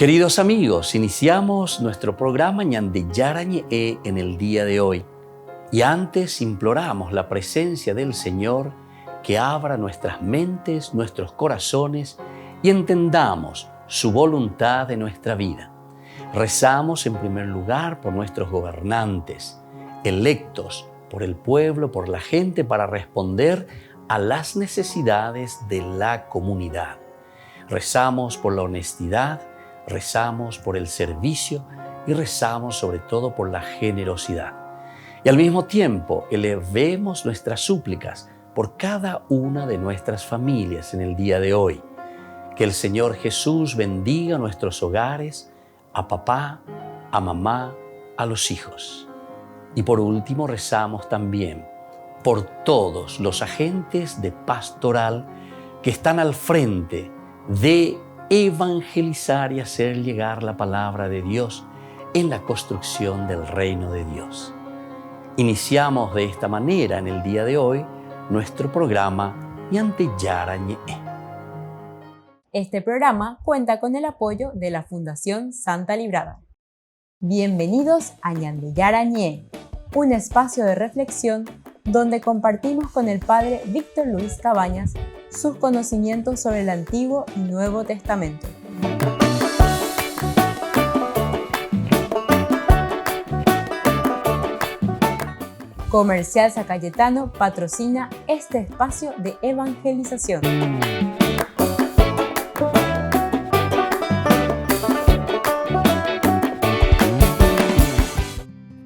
Queridos amigos, iniciamos nuestro programa Ñande Yarañe en el día de hoy. Y antes imploramos la presencia del Señor que abra nuestras mentes, nuestros corazones y entendamos su voluntad de nuestra vida. Rezamos en primer lugar por nuestros gobernantes, electos por el pueblo, por la gente, para responder a las necesidades de la comunidad. Rezamos por la honestidad, rezamos por el servicio y rezamos sobre todo por la generosidad. Y al mismo tiempo elevemos nuestras súplicas por cada una de nuestras familias en el día de hoy. Que el Señor Jesús bendiga nuestros hogares, a papá, a mamá, a los hijos. Y por último rezamos también por todos los agentes de pastoral que están al frente de evangelizar y hacer llegar la palabra de Dios en la construcción del reino de Dios. Iniciamos de esta manera en el día de hoy nuestro programa Ñande Yarañe. Este programa cuenta con el apoyo de la Fundación Santa Librada. Bienvenidos a Ñande Yarañe, un espacio de reflexión donde compartimos con el Padre Víctor Luis Cabañas sus conocimientos sobre el Antiguo y Nuevo Testamento. Comercial San Cayetano patrocina este espacio de evangelización.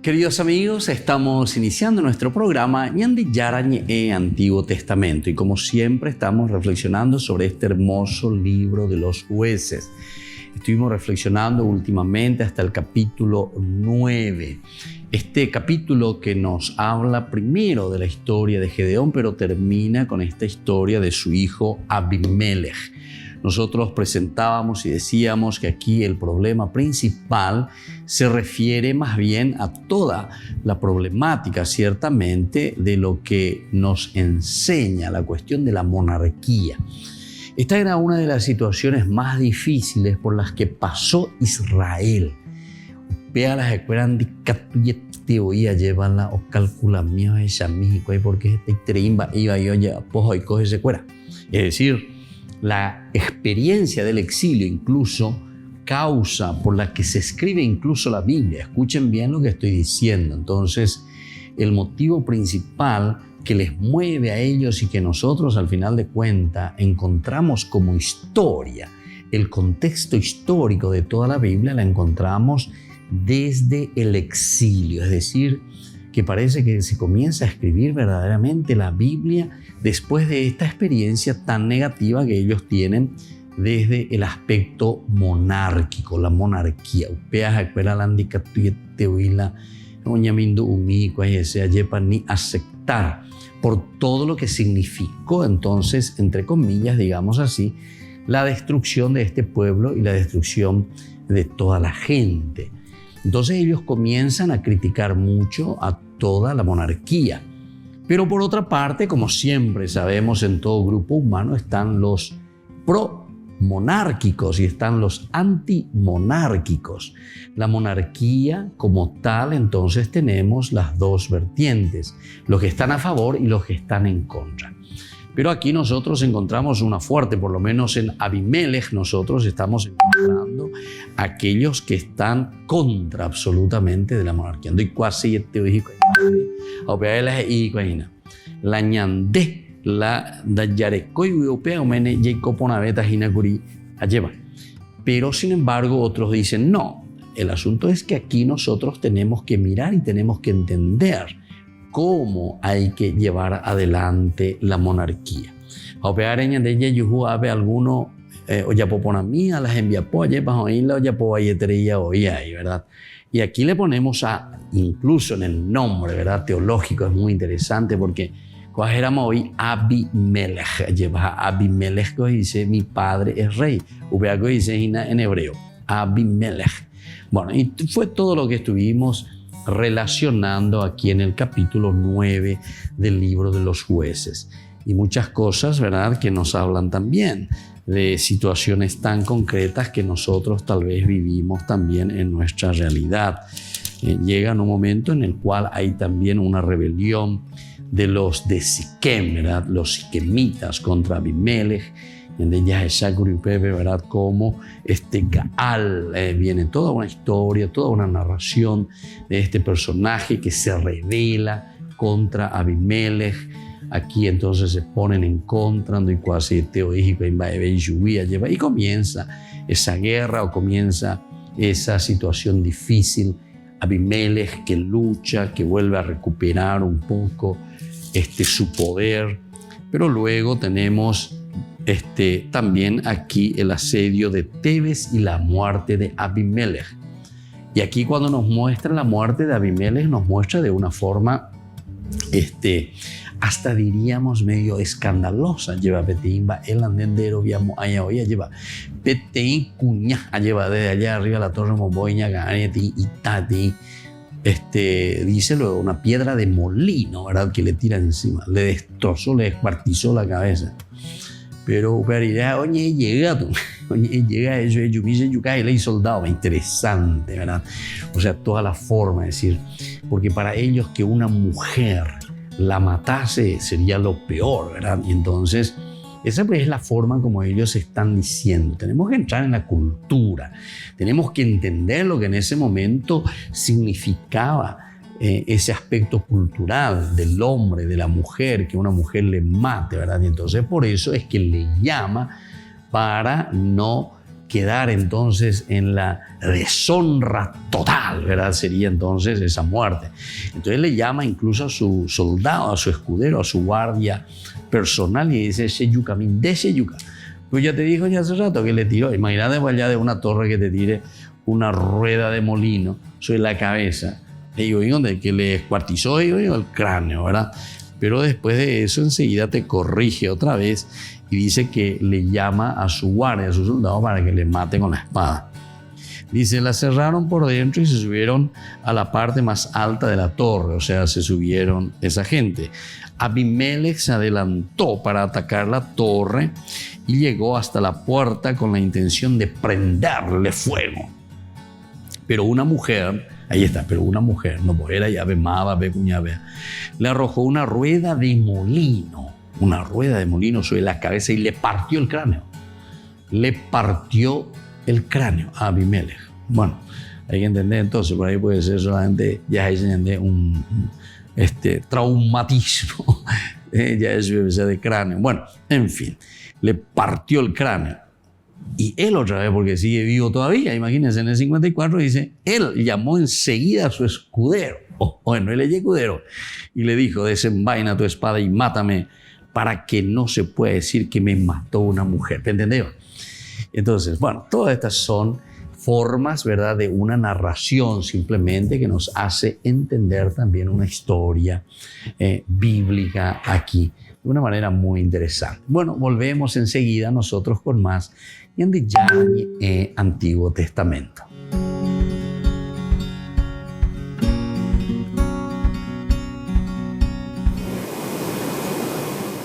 Queridos amigos, estamos iniciando nuestro programa Ñande Yarañe Antiguo Testamento y como siempre estamos reflexionando sobre este hermoso libro de los jueces. Estuvimos reflexionando últimamente hasta el capítulo 9. Este capítulo que nos habla primero de la historia de Gedeón, pero termina con esta historia de su hijo Abimelech. Nosotros presentábamos y decíamos que aquí el problema principal se refiere más bien a toda la problemática, ciertamente, de lo que nos enseña la cuestión de la monarquía. Esta era una de las situaciones más difíciles por las que pasó Israel. Vea las escuelas de oía llevarla o calcula mío esa México porque este treimba iba yo ya pojo y coge se cuera. Es decir, la experiencia del exilio incluso causa por la que se escribe incluso la Biblia. Escuchen bien lo que estoy diciendo. Entonces, el motivo principal que les mueve a ellos y que nosotros al final de cuentas encontramos como historia, el contexto histórico de toda la Biblia la encontramos desde el exilio, es decir, que parece que se comienza a escribir verdaderamente la Biblia después de esta experiencia tan negativa que ellos tienen desde el aspecto monárquico, la monarquía. Ni aceptar por todo lo que significó entonces, entre comillas, digamos así, la destrucción de este pueblo y la destrucción de toda la gente. Entonces ellos comienzan a criticar mucho a toda la monarquía. Pero por otra parte, como siempre sabemos en todo grupo humano, están los pro-monárquicos y están los antimonárquicos. La monarquía como tal, entonces tenemos las dos vertientes, los que están a favor y los que están en contra. Pero aquí nosotros encontramos una fuerte, por lo menos en Abimelech nosotros estamos encontrando aquellos que están contra absolutamente de la monarquía. La ñande, la dayarecoy europea, omene jacoponaveta jinacuri alleva. Pero sin embargo otros dicen no, el asunto es que aquí nosotros tenemos que mirar y tenemos que entender cómo hay que llevar adelante la monarquía. Opeareña de ella yuhu ave alguno oyapoponamía las enviapó allá bajo ahí la oyapoayetería hoy ahí, ¿verdad? Y aquí le ponemos incluso en el nombre, ¿verdad? Teológico, es muy interesante porque cuajéramos hoy Abimelech, lleva Abimelech que dice mi padre es rey, upeaco dice en hebreo Abimelech. Bueno, y fue todo lo que estuvimos relacionando aquí en el capítulo 9 del libro de los jueces. Y muchas cosas, ¿verdad?, que nos hablan también de situaciones tan concretas que nosotros tal vez vivimos también en nuestra realidad. Llega un momento en el cual hay también una rebelión de los de Siquem, ¿verdad? Los siquemitas contra Abimelech, donde ya es Pepe, ¿verdad? Como Gaal, viene toda una historia, toda una narración de este personaje que se rebela contra Abimelech. Aquí entonces se ponen en contra y comienza esa guerra o comienza esa situación difícil. Abimelech que lucha, que vuelve a recuperar un poco su poder, pero luego tenemos también aquí el asedio de Tebes y la muerte de Abimelech. Y aquí cuando nos muestra la muerte de Abimelech, nos muestra de una forma hasta diríamos medio escandalosa. Lleva Peteimba el andendero, viamos allá hoy, lleva Peteín cuña, lleva desde allá arriba la torre Momboña, Ganeti y Tati. Dice luego una piedra de molino, ¿verdad? Que le tira encima, le destrozó, le descuartizó la cabeza. Pero oye, llega eso, yo dice yuca y le soldado, interesante, ¿verdad? O sea, toda la forma, es decir, porque para ellos que una mujer la matase sería lo peor, ¿verdad? Y entonces esa pues es la forma como ellos están diciendo. Tenemos que entrar en la cultura, tenemos que entender lo que en ese momento significaba ese aspecto cultural del hombre, de la mujer, que una mujer le mate, ¿verdad? Y entonces por eso es que le llama para no quedar entonces en la deshonra total, ¿verdad? Sería entonces esa muerte. Entonces le llama incluso a su soldado, a su escudero, a su guardia personal y dice, Sheyukamin de Sheyuka. Pues ya te dijo ya hace rato que le tiró. Imagínate allá de una torre que te tire una rueda de molino sobre la cabeza. Donde que le descuartizó el cráneo, ¿verdad? Pero después de eso enseguida te corrige otra vez y dice que le llama a su guardia, a su soldado, para que le mate con la espada. Dice, la cerraron por dentro y se subieron a la parte más alta de la torre, o sea, se subieron esa gente. Abimelech se adelantó para atacar la torre y llegó hasta la puerta con la intención de prenderle fuego. Pero una mujer, ahí está, pero una mujer, no era ya bemaba, becuñabea, le arrojó una rueda de molino sobre la cabeza y le partió el cráneo. Le partió el cráneo a Abimelech. Bueno, hay que entender entonces, por ahí puede ser solamente, ya es un traumatismo, ya es de cráneo. Bueno, en fin, le partió el cráneo. Y él otra vez, porque sigue vivo todavía, imagínense, en el 54 dice, él llamó enseguida a su escudero, bueno, él es escudero, y le dijo, desenvaina tu espada y mátame para que no se pueda decir que me mató una mujer. ¿Te entendió? Entonces, bueno, todas estas son formas, ¿verdad?, de una narración simplemente que nos hace entender también una historia bíblica aquí de una manera muy interesante. Bueno, volvemos enseguida nosotros con más en el Antiguo Testamento.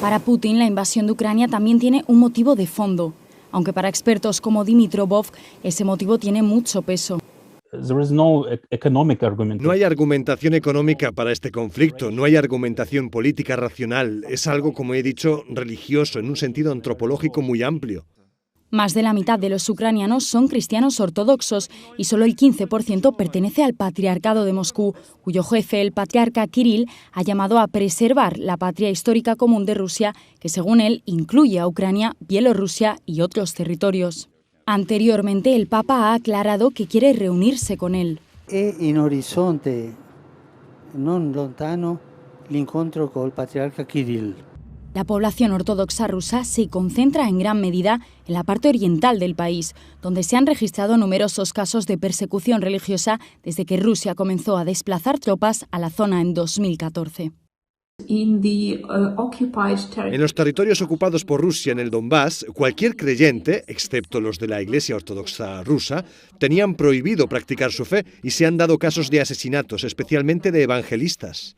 Para Putin, la invasión de Ucrania también tiene un motivo de fondo, aunque para expertos como Dimitrov, ese motivo tiene mucho peso. No hay argumentación económica para este conflicto, no hay argumentación política racional, es algo, como he dicho, religioso, en un sentido antropológico muy amplio. Más de la mitad de los ucranianos son cristianos ortodoxos y solo el 15% pertenece al Patriarcado de Moscú, cuyo jefe, el patriarca Kirill, ha llamado a preservar la patria histórica común de Rusia, que según él incluye a Ucrania, Bielorrusia y otros territorios. Anteriormente, el Papa ha aclarado que quiere reunirse con él. En horizonte non lontano l'incontro con el patriarca Kirill. La población ortodoxa rusa se concentra en gran medida en la parte oriental del país, donde se han registrado numerosos casos de persecución religiosa desde que Rusia comenzó a desplazar tropas a la zona en 2014. En los territorios ocupados por Rusia en el Donbass, cualquier creyente, excepto los de la Iglesia Ortodoxa rusa, tenían prohibido practicar su fe y se han dado casos de asesinatos, especialmente de evangelistas.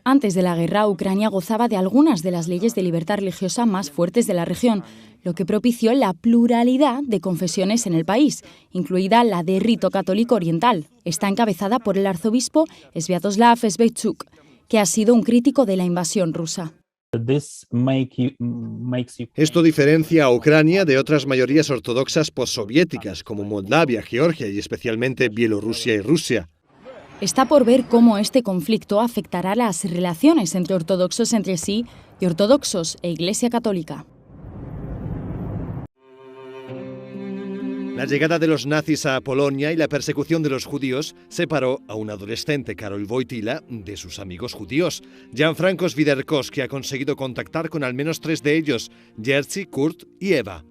Antes de la guerra, Ucrania gozaba de algunas de las leyes de libertad religiosa más fuertes de la región, lo que propició la pluralidad de confesiones en el país, incluida la de rito católico oriental. Está encabezada por el arzobispo Sviatoslav Svetchuk, que ha sido un crítico de la invasión rusa. Esto diferencia a Ucrania de otras mayorías ortodoxas postsoviéticas, como Moldavia, Georgia y especialmente Bielorrusia y Rusia. Está por ver cómo este conflicto afectará las relaciones entre ortodoxos entre sí y ortodoxos e Iglesia Católica. La llegada de los nazis a Polonia y la persecución de los judíos separó a un adolescente, Karol Wojtyła, de sus amigos judíos. Gianfranco Swiderkowski ha conseguido contactar con al menos 3 de ellos, Jerzy, Kurt y Eva.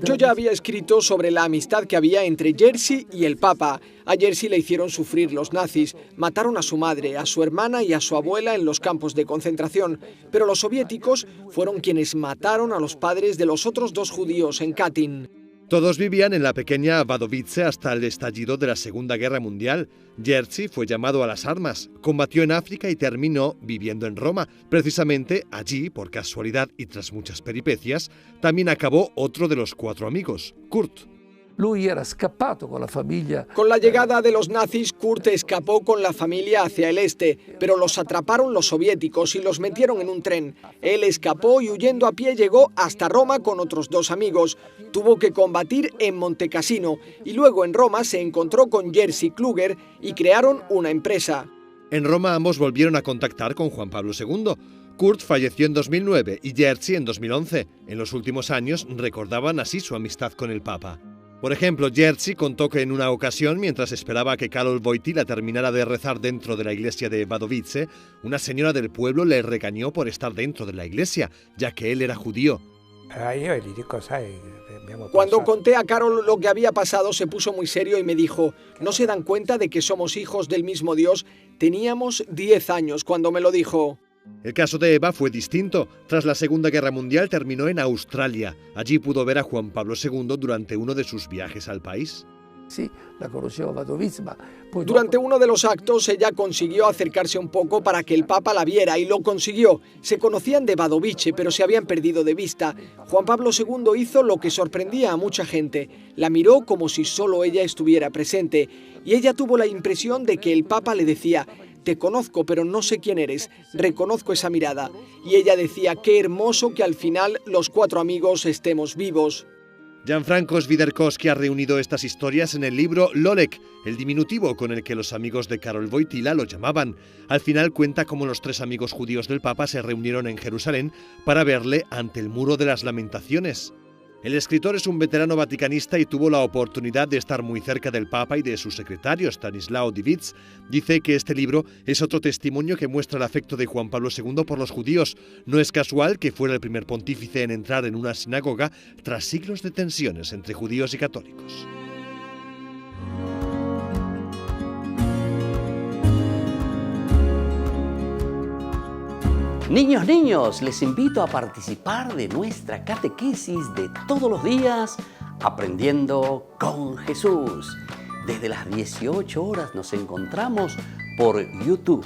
Yo ya había escrito sobre la amistad que había entre Jerzy y el Papa. A Jerzy le hicieron sufrir los nazis, mataron a su madre, a su hermana y a su abuela en los campos de concentración, pero los soviéticos fueron quienes mataron a los padres de los otros 2 judíos en Katyn. Todos vivían en la pequeña Wadowice hasta el estallido de la Segunda Guerra Mundial. Jerzy fue llamado a las armas, combatió en África y terminó viviendo en Roma. Precisamente allí, por casualidad y tras muchas peripecias, también acabó otro de los 4 amigos, Kurt. Con la llegada de los nazis, Kurt escapó con la familia hacia el este, pero los atraparon los soviéticos y los metieron en un tren. Él escapó y huyendo a pie llegó hasta Roma con otros 2 amigos. Tuvo que combatir en Montecassino y luego en Roma se encontró con Jerzy Kluger y crearon una empresa. En Roma ambos volvieron a contactar con Juan Pablo II. Kurt falleció en 2009 y Jerzy en 2011. En los últimos años recordaban así su amistad con el Papa. Por ejemplo, Jerzy contó que en una ocasión, mientras esperaba que Karol Wojtyła terminara de rezar dentro de la iglesia de Wadowice, una señora del pueblo le regañó por estar dentro de la iglesia, ya que él era judío. Cuando conté a Karol lo que había pasado, se puso muy serio y me dijo: ¿no se dan cuenta de que somos hijos del mismo Dios? Teníamos 10 años cuando me lo dijo. El caso de Eva fue distinto. Tras la Segunda Guerra Mundial terminó en Australia. Allí pudo ver a Juan Pablo II durante uno de sus viajes al país. Durante uno de los actos ella consiguió acercarse un poco para que el Papa la viera y lo consiguió. Se conocían de Wadowice, pero se habían perdido de vista. Juan Pablo II hizo lo que sorprendía a mucha gente. La miró como si solo ella estuviera presente y ella tuvo la impresión de que el Papa le decía: te conozco, pero no sé quién eres. Reconozco esa mirada. Y ella decía: qué hermoso que al final los 4 amigos estemos vivos. Gianfranco Swiderkowski ha reunido estas historias en el libro Lolek, el diminutivo con el que los amigos de Karol Wojtyła lo llamaban. Al final cuenta cómo los 3 amigos judíos del Papa se reunieron en Jerusalén para verle ante el Muro de las Lamentaciones. El escritor es un veterano vaticanista y tuvo la oportunidad de estar muy cerca del Papa y de su secretario, Stanislaw Divitz. Dice que este libro es otro testimonio que muestra el afecto de Juan Pablo II por los judíos. No es casual que fuera el primer pontífice en entrar en una sinagoga tras siglos de tensiones entre judíos y católicos. Niños, les invito a participar de nuestra catequesis de todos los días, Aprendiendo con Jesús. Desde las 18 horas nos encontramos por YouTube.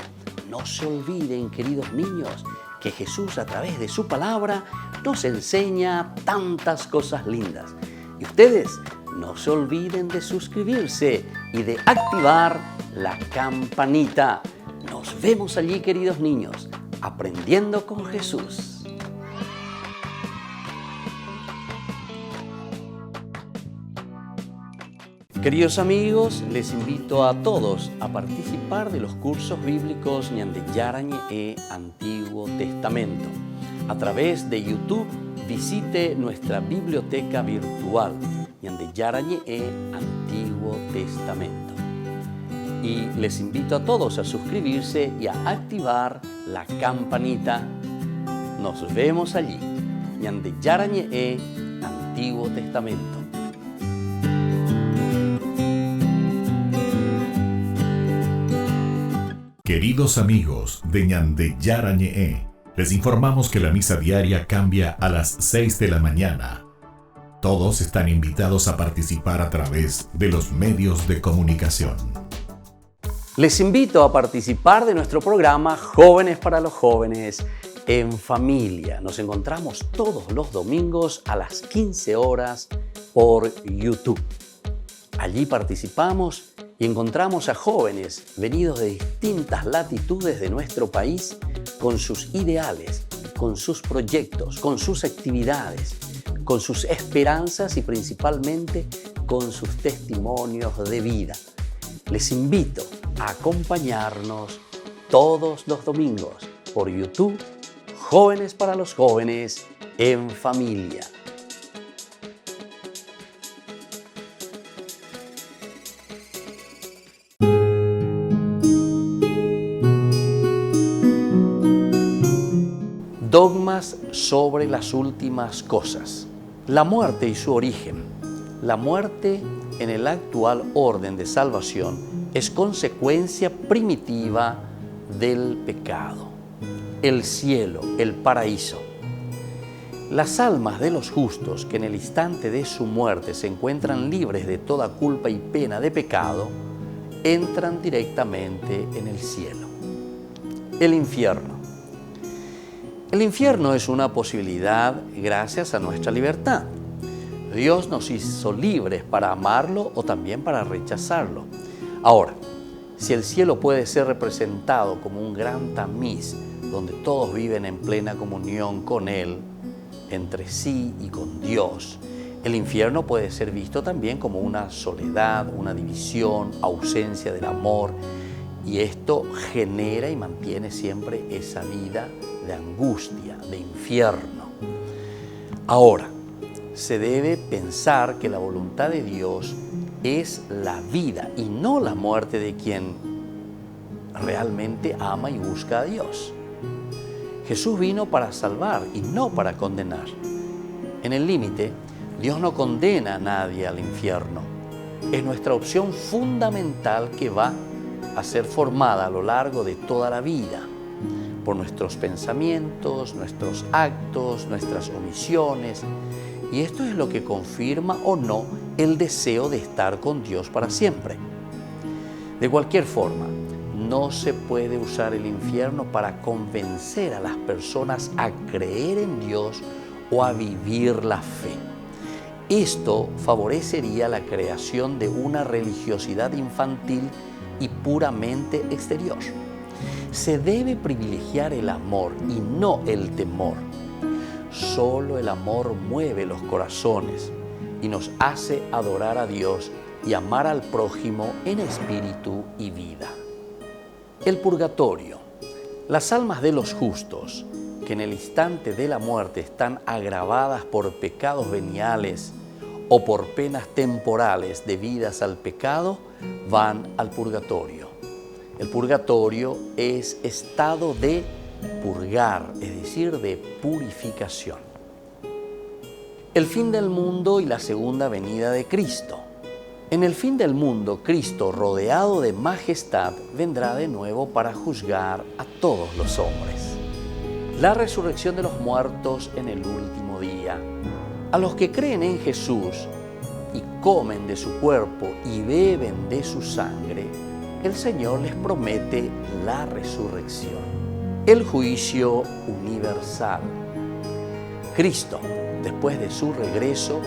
No se olviden, queridos niños, que Jesús a través de su palabra nos enseña tantas cosas lindas. Y ustedes no se olviden de suscribirse y de activar la campanita. Nos vemos allí, queridos niños. Aprendiendo con Jesús. Queridos amigos, les invito a todos a participar de los cursos bíblicos Ñande Yarañe Antiguo Testamento. A través de YouTube, visite nuestra biblioteca virtual Ñande Yarañe Antiguo Testamento. Y les invito a todos a suscribirse y a activar la campanita. Nos vemos allí. Ñande Yarañe Antiguo Testamento. Queridos amigos de Ñande Yarañe, les informamos que la misa diaria cambia a las 6 de la mañana. Todos están invitados a participar a través de los medios de comunicación. Les invito a participar de nuestro programa Jóvenes para los Jóvenes en Familia. Nos encontramos todos los domingos a las 15 horas por YouTube. Allí participamos y encontramos a jóvenes venidos de distintas latitudes de nuestro país con sus ideales, con sus proyectos, con sus actividades, con sus esperanzas y principalmente con sus testimonios de vida. Les invito a acompañarnos todos los domingos por YouTube, Jóvenes para los Jóvenes en Familia. Dogmas sobre las últimas cosas. La muerte y su origen. La muerte en el actual orden de salvación es consecuencia primitiva del pecado. El cielo, el paraíso. Las almas de los justos que en el instante de su muerte se encuentran libres de toda culpa y pena de pecado, entran directamente en el cielo. El infierno. El infierno es una posibilidad gracias a nuestra libertad. Dios nos hizo libres para amarlo o también para rechazarlo. Ahora, si el cielo puede ser representado como un gran tamiz donde todos viven en plena comunión con Él, entre sí y con Dios, el infierno puede ser visto también como una soledad, una división, ausencia del amor, y esto genera y mantiene siempre esa vida de angustia, de infierno. Ahora, se debe pensar que la voluntad de Dios es la vida y no la muerte de quien realmente ama y busca a Dios. Jesús vino para salvar y no para condenar. En el límite, Dios no condena a nadie al infierno. Es nuestra opción fundamental que va a ser formada a lo largo de toda la vida por nuestros pensamientos, nuestros actos, nuestras omisiones. Y esto es lo que confirma o no el deseo de estar con Dios para siempre. De cualquier forma, no se puede usar el infierno para convencer a las personas a creer en Dios o a vivir la fe. Esto favorecería la creación de una religiosidad infantil y puramente exterior. Se debe privilegiar el amor y no el temor. Solo el amor mueve los corazones y nos hace adorar a Dios y amar al prójimo en espíritu y vida. El purgatorio. Las almas de los justos, que en el instante de la muerte están agravadas por pecados veniales o por penas temporales debidas al pecado, van al purgatorio. El purgatorio es estado de purgar, es decir, de purificación. El fin del mundo y la segunda venida de Cristo. En el fin del mundo, Cristo, rodeado de majestad, vendrá de nuevo para juzgar a todos los hombres. La resurrección de los muertos en el último día. A los que creen en Jesús y comen de su cuerpo y beben de su sangre, el Señor les promete la resurrección. El juicio universal. Cristo, después de su regreso,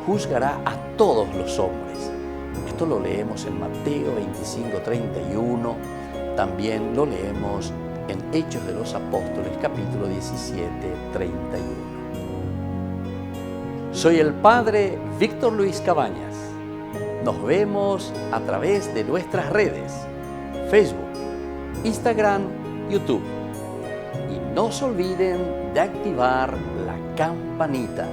juzgará a todos los hombres. Esto lo leemos en Mateo 25:31, también lo leemos en Hechos de los Apóstoles, capítulo 17:31. Soy el Padre Víctor Luis Cabañas. Nos vemos a través de nuestras redes, Facebook, Instagram, YouTube. Y no se olviden de activar la campanita.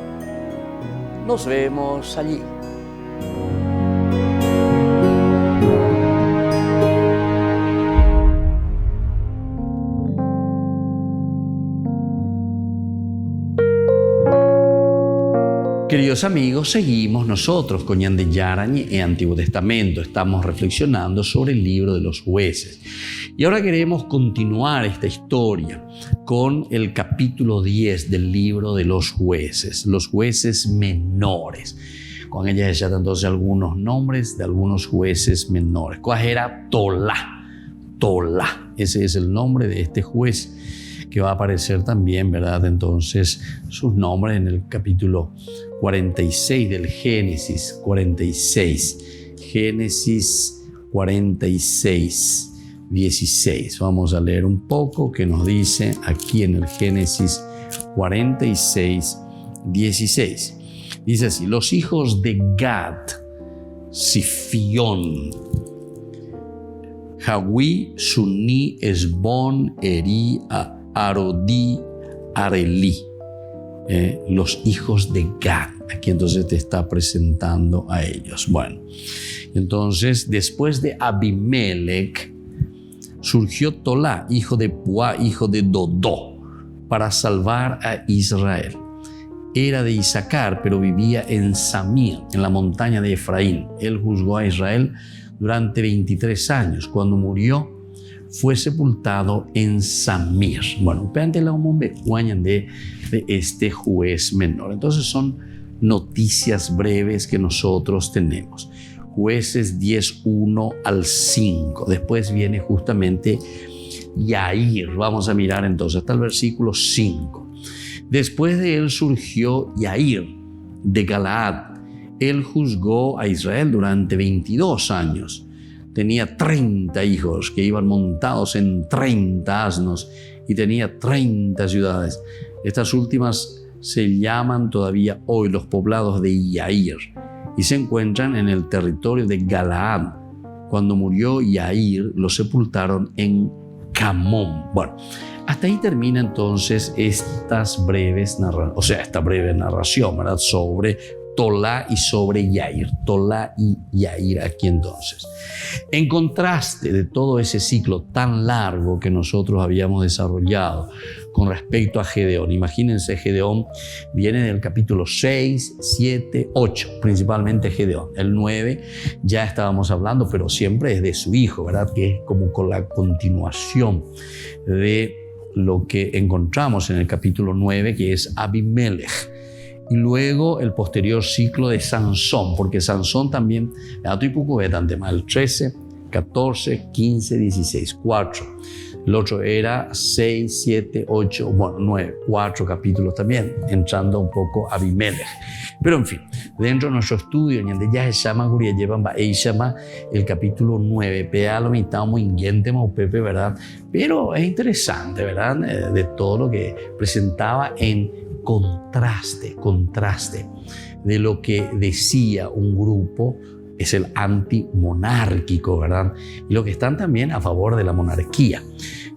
Nos vemos allí. Queridos amigos, seguimos nosotros con Ñande Yarañe en Antiguo Testamento. Estamos reflexionando sobre el libro de los jueces. Y ahora queremos continuar esta historia con el capítulo 10 del libro de los jueces menores. Con ella ya entonces algunos nombres de algunos jueces menores. ¿Cuál era? Tolá. Tola. Ese es el nombre de este juez que va a aparecer también, ¿verdad? Entonces, sus nombres en el capítulo 46 del Génesis 46. Génesis 46, 16. Vamos a leer un poco que nos dice aquí en el Génesis 46, 16. Dice así: los hijos de Gad, Sifión, Hawí, Suní, Esbón, Eri, Arodí, Arelí. Los hijos de Gad. Aquí entonces te está presentando a ellos. Bueno, entonces después de Abimelech surgió Tolá, hijo de Puá, hijo de Dodó, para salvar a Israel. Era de Isaacar, pero vivía en Samir, en la montaña de Efraín. Él juzgó a Israel durante 23 años. Cuando murió, fue sepultado en Samir. Bueno, pégate la hombre de este juez menor. Entonces son noticias breves que nosotros tenemos. Jueces 10, 1 al 5. Después viene justamente Yair. Vamos a mirar entonces hasta el versículo 5. Después de él surgió Yair de Galaad. Él juzgó a Israel durante 22 años. Tenía 30 hijos que iban montados en 30 asnos y tenía 30 ciudades. Estas últimas se llaman todavía hoy los poblados de Yair y se encuentran en el territorio de Galaad. Cuando murió Yair, lo sepultaron en Camón. Bueno, hasta ahí termina entonces esta breve narración, ¿verdad? Sobre Tolá y sobre Yair. Tolá y Yair aquí entonces. En contraste de todo ese ciclo tan largo que nosotros habíamos desarrollado con respecto a Gedeón. Imagínense, Gedeón viene del capítulo 6, 7, 8, principalmente Gedeón. El 9 ya estábamos hablando, pero siempre es de su hijo, ¿verdad? Que es como con la continuación de lo que encontramos en el capítulo 9, que es Abimelech. Y luego el posterior ciclo de Sansón, porque Sansón también, el 13, 14, 15, 16, 4. El otro era 6, 7, 8, 9, 4 capítulos también, entrando un poco a Abimelech. Pero en fin, dentro de nuestro estudio, ya se llama el capítulo 9, pea lo mitad muy ingente, Pepe, ¿verdad? Pero es interesante, ¿verdad? De todo lo que presentaba en contraste de lo que decía un grupo, es el antimonárquico, ¿verdad? Y los que están también a favor de la monarquía.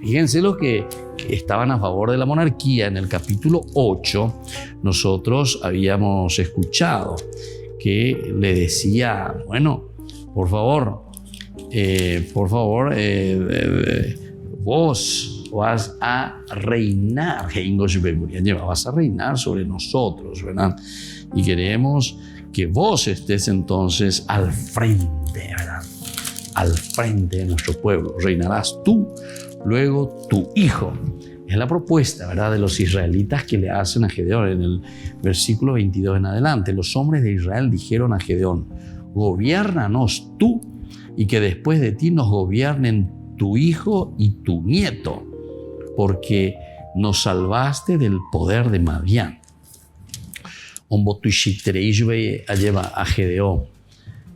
Fíjense los que estaban a favor de la monarquía. En el capítulo 8 nosotros habíamos escuchado que le decía, bueno, por favor, vos vas a reinar, vas a reinar sobre nosotros, ¿verdad? Y queremos que vos estés entonces al frente, ¿verdad? Al frente de nuestro pueblo. Reinarás tú, luego tu hijo. Es la propuesta, ¿verdad?, de los israelitas que le hacen a Gedeón en el versículo 22 en adelante. Los hombres de Israel dijeron a Gedeón: gobiérnanos tú y que después de ti nos gobiernen tu hijo y tu nieto, porque nos salvaste del poder de Madián. Lleva a Gedeón,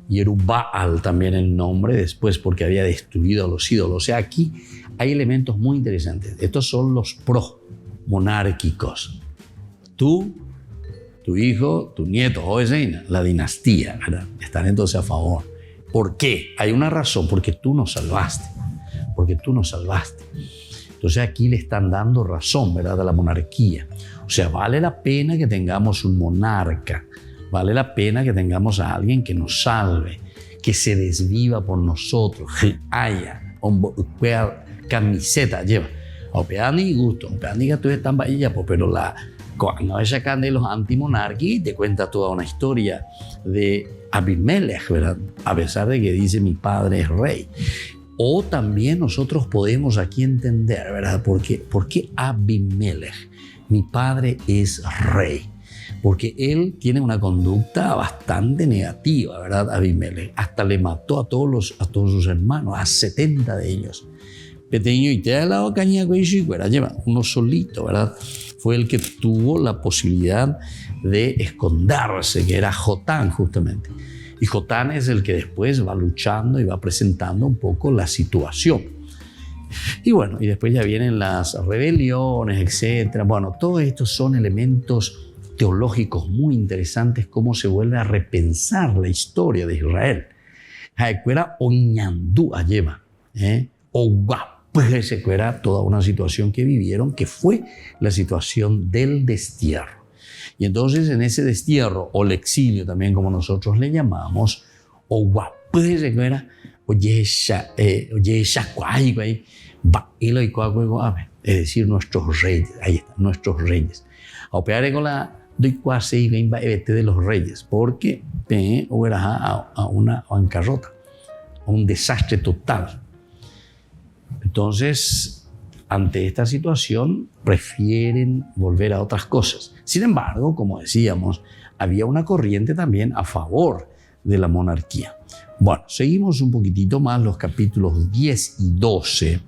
Yerubbaal también el nombre después, porque había destruido a los ídolos. O sea, aquí hay elementos muy interesantes. Estos son los pro-monárquicos. Tú, tu hijo, tu nieto, la dinastía, ¿verdad? Están entonces a favor. ¿Por qué? Hay una razón, porque tú nos salvaste. Porque tú nos salvaste. Entonces aquí le están dando razón, ¿verdad?, a la monarquía. O sea, vale la pena que tengamos un monarca, vale la pena que tengamos a alguien que nos salve, que se desviva por nosotros, haya, camiseta, lleva. Opeani gusto, opeani que tú estás bahía, pero cuando ella cande los antimonarquíes te cuenta toda una historia de Abimelech, ¿verdad? A pesar de que dice mi padre es rey. O también nosotros podemos aquí entender, ¿verdad? ¿Por qué Abimelech? Mi padre es rey. porque él tiene una conducta bastante negativa, ¿verdad? Abimelech hasta le mató a todos sus hermanos, a 70 de ellos. Peteño y te da la caña lleva uno solito, ¿verdad? Fue el que tuvo la posibilidad de esconderse, que era Jotán justamente. Y Jotán es el que después va luchando y va presentando un poco la situación. Y bueno, y después ya vienen las rebeliones, etcétera. Bueno, todos estos son elementos teológicos muy interesantes, cómo se vuelve a repensar la historia de Israel. Era oñandú lleva, pues era toda una situación que vivieron, que fue la situación del destierro. Y entonces en ese destierro, o el exilio también como nosotros le llamamos, pues era es decir, nuestros reyes, ahí está, nuestros reyes. A operar con la de los reyes, porque era a una bancarrota, a un desastre total. Entonces, ante esta situación, prefieren volver a otras cosas. Sin embargo, como decíamos, había una corriente también a favor de la monarquía. Bueno, seguimos un poquitito más, los capítulos 10 y 12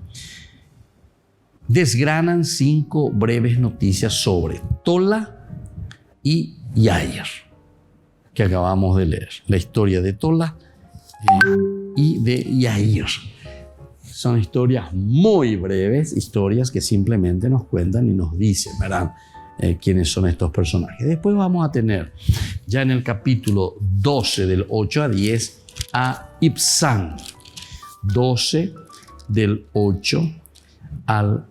desgranan 5 breves noticias sobre Tola y Yair, que acabamos de leer. La historia de Tola y de Yair. Son historias muy breves, historias que simplemente nos cuentan y nos dicen, ¿verdad?, quiénes son estos personajes. Después vamos a tener, ya en el capítulo 12, del 8 a 10, a Ibzán. 12, del 8 al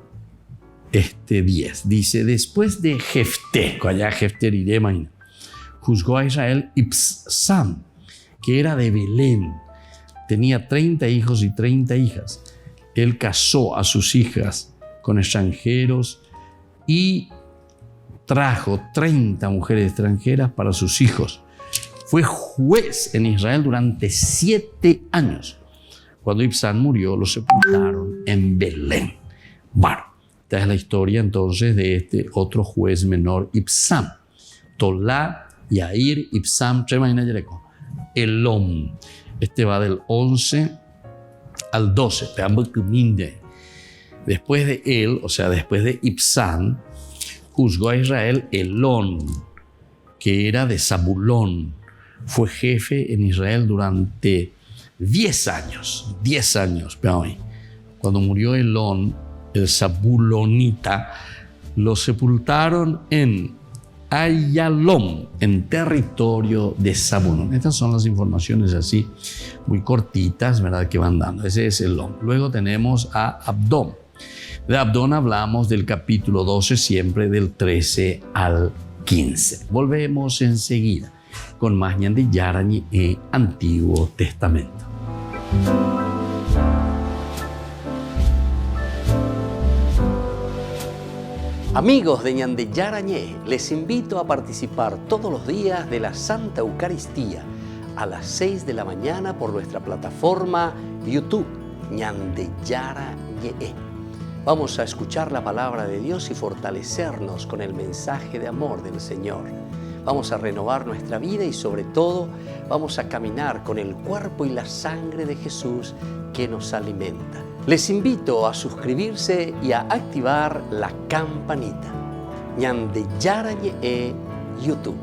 10. Dice, después de Jefté, allá Jefté Irema, juzgó a Israel Ibzán, que era de Belén. Tenía 30 hijos y 30 hijas. Él casó a sus hijas con extranjeros y trajo 30 mujeres extranjeras para sus hijos. Fue juez en Israel durante 7 años. Cuando Ibzán murió, lo sepultaron en Belén. Bueno, esta es la historia entonces de este otro juez menor, Ibzán. Tolá, Yair, Ibzán, Elom. Este va del 11 al 12. Después de él, o sea, después de Ibzán, juzgó a Israel Elón, que era de Zabulón. Fue jefe en Israel durante 10 años. 10 años. Cuando murió Elón, el Zabulonita, lo sepultaron en Ayalón, en territorio de Zabulón. Estas son las informaciones así, muy cortitas, ¿verdad?, que van dando. Ese es Elón. Luego tenemos a Abdón. De Abdón hablamos del capítulo 12, siempre del 13 al 15. Volvemos enseguida con más Ñande Yarañe en Antiguo Testamento. Amigos de Ñande Yarañe, les invito a participar todos los días de la Santa Eucaristía a las 6 de la mañana por nuestra plataforma YouTube Ñande Yarañe. Vamos a escuchar la palabra de Dios y fortalecernos con el mensaje de amor del Señor. Vamos a renovar nuestra vida y sobre todo vamos a caminar con el cuerpo y la sangre de Jesús que nos alimenta. Les invito a suscribirse y a activar la campanita. Ñande Yarañe YouTube.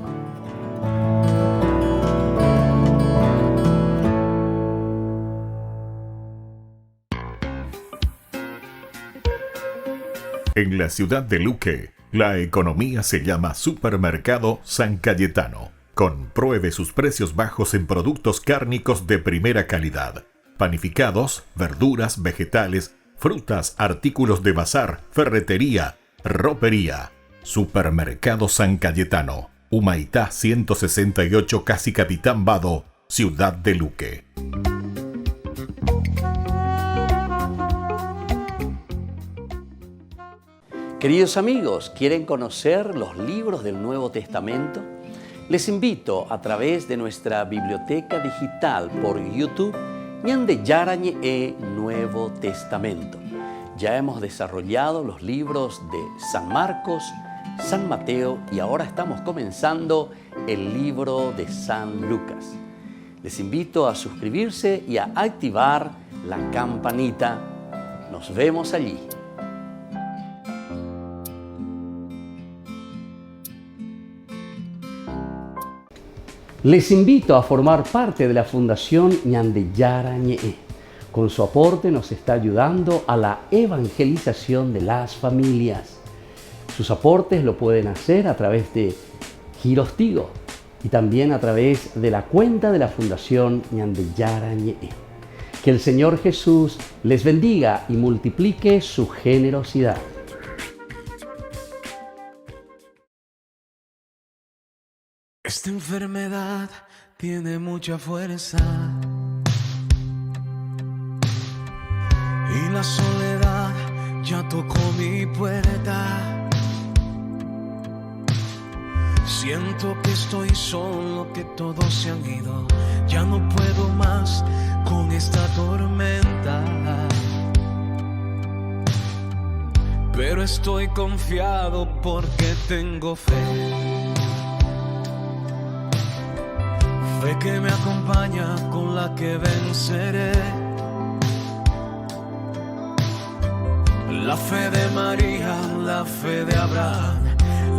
En la ciudad de Luque, la economía se llama Supermercado San Cayetano. Compruebe sus precios bajos en productos cárnicos de primera calidad. Panificados, verduras, vegetales, frutas, artículos de bazar, ferretería, ropería. Supermercado San Cayetano. Humaitá 168, Casi Capitán Vado, ciudad de Luque. Queridos amigos, ¿quieren conocer los libros del Nuevo Testamento? Les invito a través de nuestra biblioteca digital por YouTube, Ñande Yarañe Nuevo Testamento. Ya hemos desarrollado los libros de San Marcos, San Mateo y ahora estamos comenzando el libro de San Lucas. Les invito a suscribirse y a activar la campanita. Nos vemos allí. Les invito a formar parte de la Fundación Ñandeyara Ñe'e. Con su aporte nos está ayudando a la evangelización de las familias. Sus aportes lo pueden hacer a través de Giros Tigo y también a través de la cuenta de la Fundación Ñandeyara Ñe'e. Que el Señor Jesús les bendiga y multiplique su generosidad. Esta enfermedad tiene mucha fuerza y la soledad ya tocó mi puerta. Siento que estoy solo, que todos se han ido. Ya no puedo más con esta tormenta. Pero estoy confiado porque tengo fe. Fe que me acompaña, con la que venceré. La fe de María, la fe de Abraham,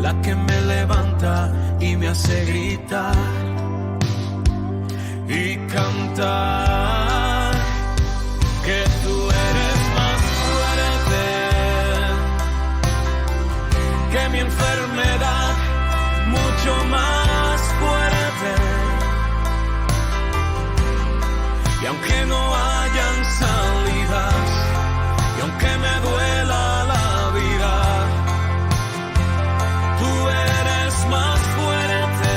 la que me levanta y me hace gritar y cantar que tú eres más fuerte que mi enfermedad, mucho más fuerte. Y aunque no hayan salidas, y aunque me duela la vida, tú eres más fuerte,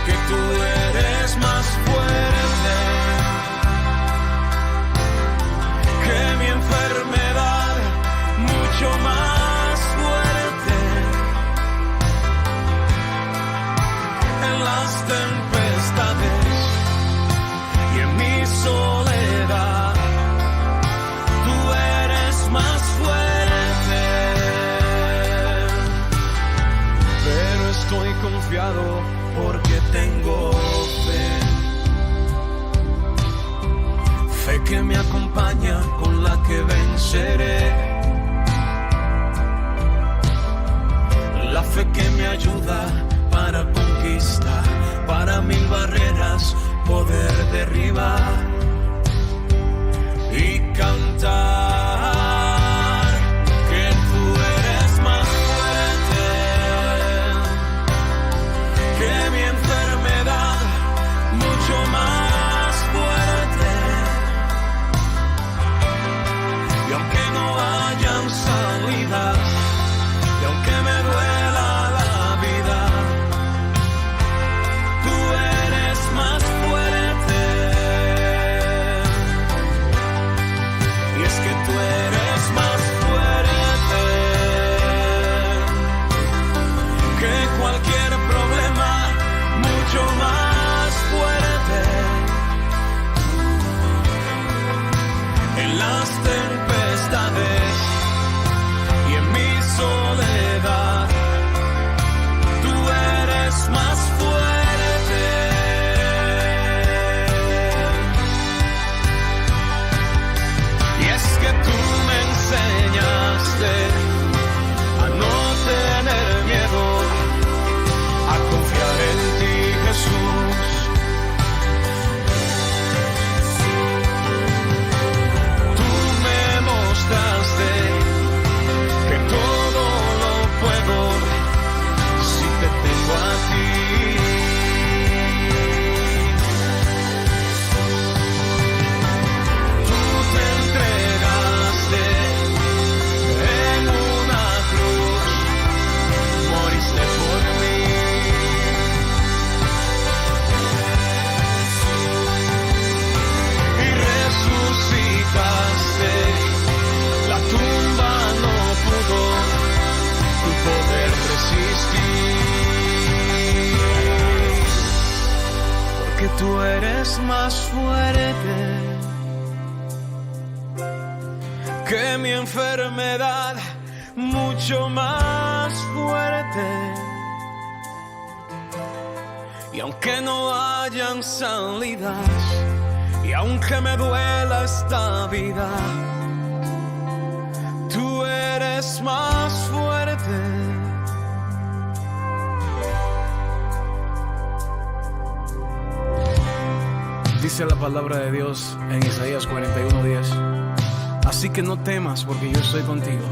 que tú eres más fuerte que mi enfermedad, mucho más fuerte. En las tempestades y en mi soledad, tú eres más fuerte. Pero estoy confiado porque tengo fe. Fe que me acompaña, con la que venceré. La fe que me ayuda para conquistar, para mil barreras poder derribar y cantar que tú eres más fuerte que mi enfermedad, mucho más fuerte. Y aunque no hayan salidas, y aunque me duela la vida, tú eres más fuerte. Y es que tú eres más fuerte que cualquier problema, mucho más fuerte. En las tempestades y en mi soledad, tú eres más fuerte. Y es que tú me enseñaste a no tener miedo, a confiar en ti, Jesús. Tú me mostraste que todo lo puedo si te tengo a ti. Tú te entregaste en una cruz, moriste por mí. Y resucitaste, la tumba no pudo tu poder resistir, porque tú eres más fuerte que mi enfermedad, mucho más fuerte. Y aunque no hayan salidas, y aunque me duela esta vida, tú eres más fuerte. Dice la palabra de Dios en Isaías 41:10. Así que no temas porque yo estoy contigo.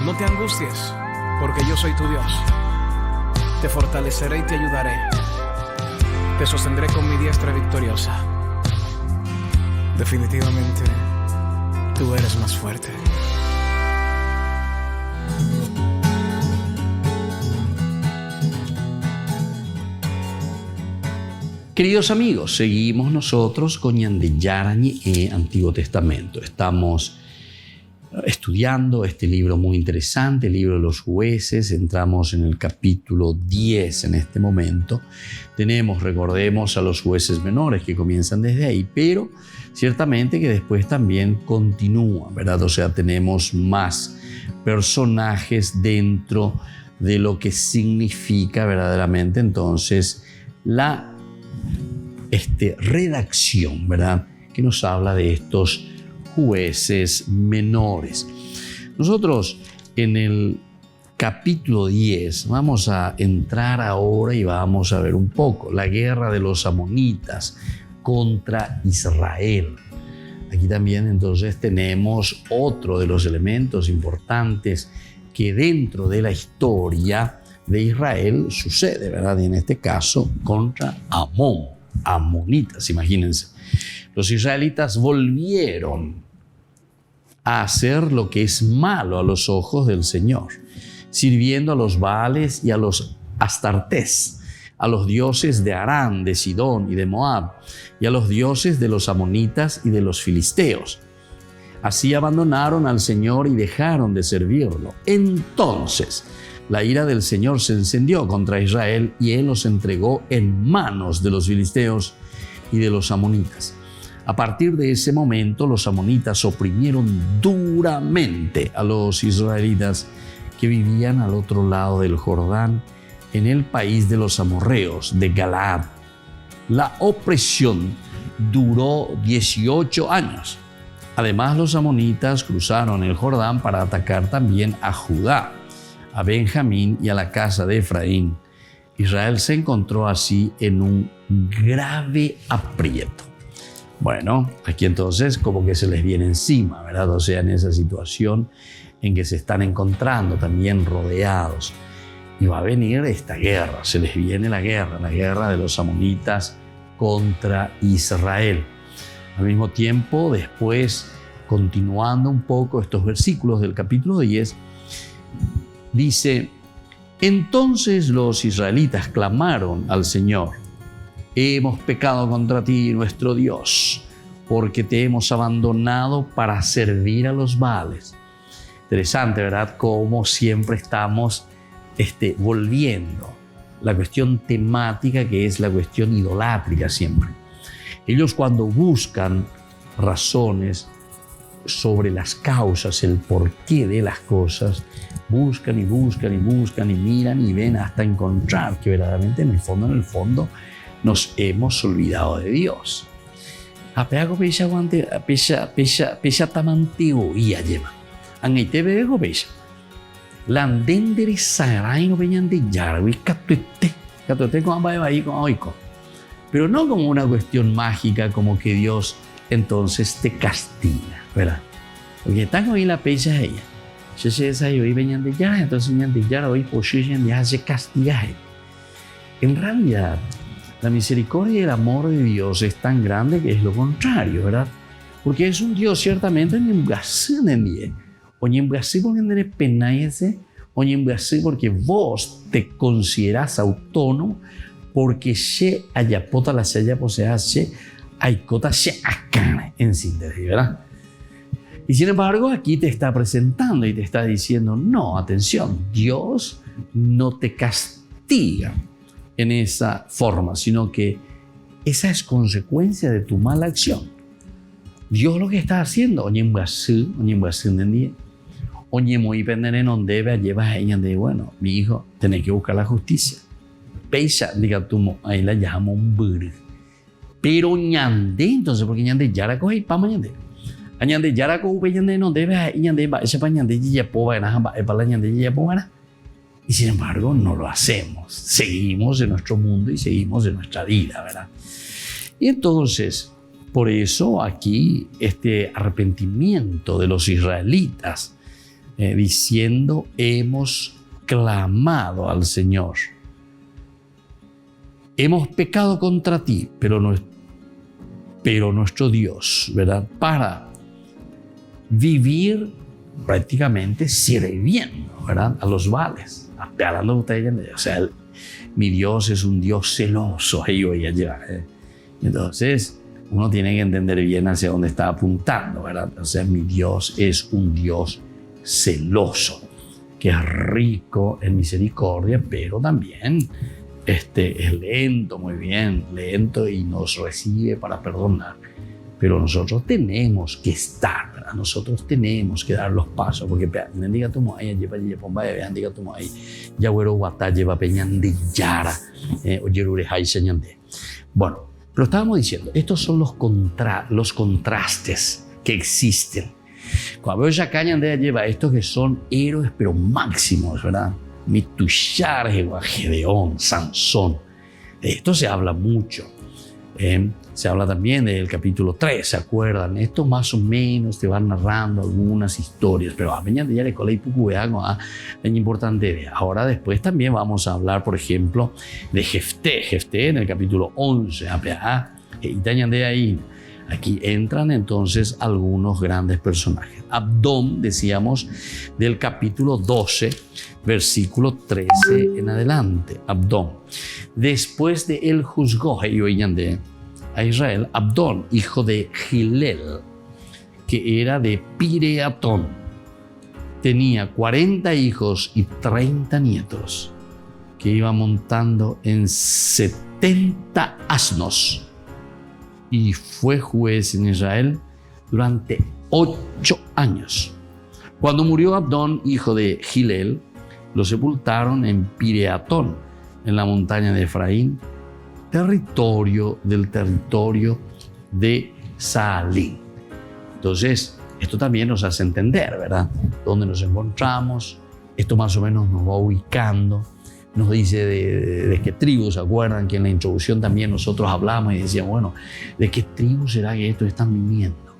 No te angusties porque yo soy tu Dios. Te fortaleceré y te ayudaré. Te sostendré con mi diestra victoriosa. Definitivamente, tú eres más fuerte. Queridos amigos, seguimos nosotros con Ñande Yarañe Antiguo Testamento. Estamos estudiando este libro muy interesante, el libro de los jueces. Entramos en el capítulo 10 en este momento. Recordemos a los jueces menores que comienzan desde ahí, pero ciertamente que después también continúa, ¿verdad? O sea, tenemos más personajes dentro de lo que significa verdaderamente entonces la redacción, ¿verdad? Que nos habla de estos jueces menores. Nosotros en el capítulo 10 vamos a entrar ahora y vamos a ver un poco la guerra de los amonitas contra Israel. Aquí también entonces tenemos otro de los elementos importantes que dentro de la historia de Israel sucede, ¿verdad? Y en este caso contra amonitas, imagínense. Los israelitas volvieron a hacer lo que es malo a los ojos del Señor, sirviendo a los Baales y a los Astartés, a los dioses de Arán, de Sidón y de Moab, y a los dioses de los amonitas y de los filisteos. Así abandonaron al Señor y dejaron de servirlo. Entonces la ira del Señor se encendió contra Israel y él los entregó en manos de los filisteos y de los amonitas. A partir de ese momento, los amonitas oprimieron duramente a los israelitas que vivían al otro lado del Jordán, en el país de los amorreos, de Galaad. La opresión duró 18 años. Además, los amonitas cruzaron el Jordán para atacar también a Judá, a Benjamín y a la casa de Efraín. Israel se encontró así en un grave aprieto. Bueno, aquí entonces como que se les viene encima, ¿verdad? O sea, en esa situación en que se están encontrando también rodeados. Y va a venir esta guerra, se les viene la guerra de los amonitas contra Israel. Al mismo tiempo, después, continuando un poco estos versículos del capítulo 10, dice: entonces los israelitas clamaron al Señor: hemos pecado contra ti, nuestro Dios, porque te hemos abandonado para servir a los Baales. Interesante, ¿verdad? Como siempre estamos volviendo la cuestión temática, que es la cuestión idolátrica siempre. Ellos, cuando buscan razones sobre las causas, el porqué de las cosas, buscan y buscan y buscan y miran y ven hasta encontrar que verdaderamente en el fondo nos hemos olvidado de Dios. Apego pesha tamanteo y ayema. Angaite bego pesha. Landendere sarai no veñan de yarwi catuete con ambae ahí con oiko. Pero no como una cuestión mágica, como que Dios entonces te castiga, ¿verdad? Porque están ahí la pesha ella. Se hoy venían de ya, entonces venían de ya, hoy posición ya se castiga. En realidad, la misericordia y el amor de Dios es tan grande que es lo contrario, ¿verdad? Porque es un Dios ciertamente en Brasil en día. Oye, en Brasil porque eres penaese, oye, en Brasil porque vos te consideras autónomo, porque se ayapota la sella poseace, aikota se acana en síntesis, ¿verdad? Y sin embargo, aquí te está presentando y te está diciendo: no, atención, Dios no te castiga en esa forma, sino que esa es consecuencia de tu mala acción. Dios lo que está haciendo, oye, muy pendiente no debe llevar a ella de, bueno, mi hijo, tenés que buscar la justicia. Peisa, diga tú, ahí la llamamos un burro. Pero ñande, entonces, porque ñande yara coge y pama ñande. Ñande yara coge ñande no debe a ñande va, ese pa ñande ya poba na ba, para ñande ya poba. Y sin embargo, no lo hacemos. Seguimos en nuestro mundo y seguimos en nuestra vida, ¿verdad? Y entonces, por eso aquí este arrepentimiento de los israelitas, diciendo, hemos clamado al Señor. Hemos pecado contra ti, pero nuestro Dios, ¿verdad? Para vivir prácticamente sirviendo, ¿verdad? A los Baales. O sea, mi Dios es un Dios celoso. Entonces, uno tiene que entender bien hacia dónde está apuntando, ¿verdad? O sea, mi Dios es un Dios celoso, que es rico en misericordia, pero también es lento, muy bien, lento y nos recibe para perdonar. Pero nosotros tenemos que estar, ¿verdad? Nosotros tenemos que dar los pasos, porque diga tu ahí lleva diga tu ahí ya güero guata lleva peñande yara oyerure hay señande. Bueno, pero estábamos diciendo, estos son los contrastes que existen. Cuando ella cañande lleva estos que son héroes pero máximos, ¿verdad? Mitushar, Gedeón, Sansón. De esto se habla mucho. Se habla también del capítulo 3, ¿se acuerdan? Esto más o menos te van narrando algunas historias, pero a mí ya le colé poco es importante. Ahora después también vamos a hablar, por ejemplo, de Jefté en el capítulo 11. Aquí entran entonces algunos grandes personajes. Abdón, decíamos, del capítulo 12, versículo 13 en adelante. Abdón. Después de él juzgó a Israel, Abdón, hijo de Gilel, que era de Pireatón. Tenía 40 hijos y 30 nietos, que iba montando en 70 asnos. Y fue juez en Israel durante 8 años. Cuando murió Abdón, hijo de Gilel, lo sepultaron en Pireatón, en la montaña de Efraín, territorio de Saalín. Entonces, esto también nos hace entender, ¿verdad? Dónde nos encontramos. Esto más o menos nos va ubicando. Nos dice de qué tribu, ¿se acuerdan? Que en la introducción también nosotros hablamos y decíamos, bueno, ¿de qué tribu será que estos están viniendo?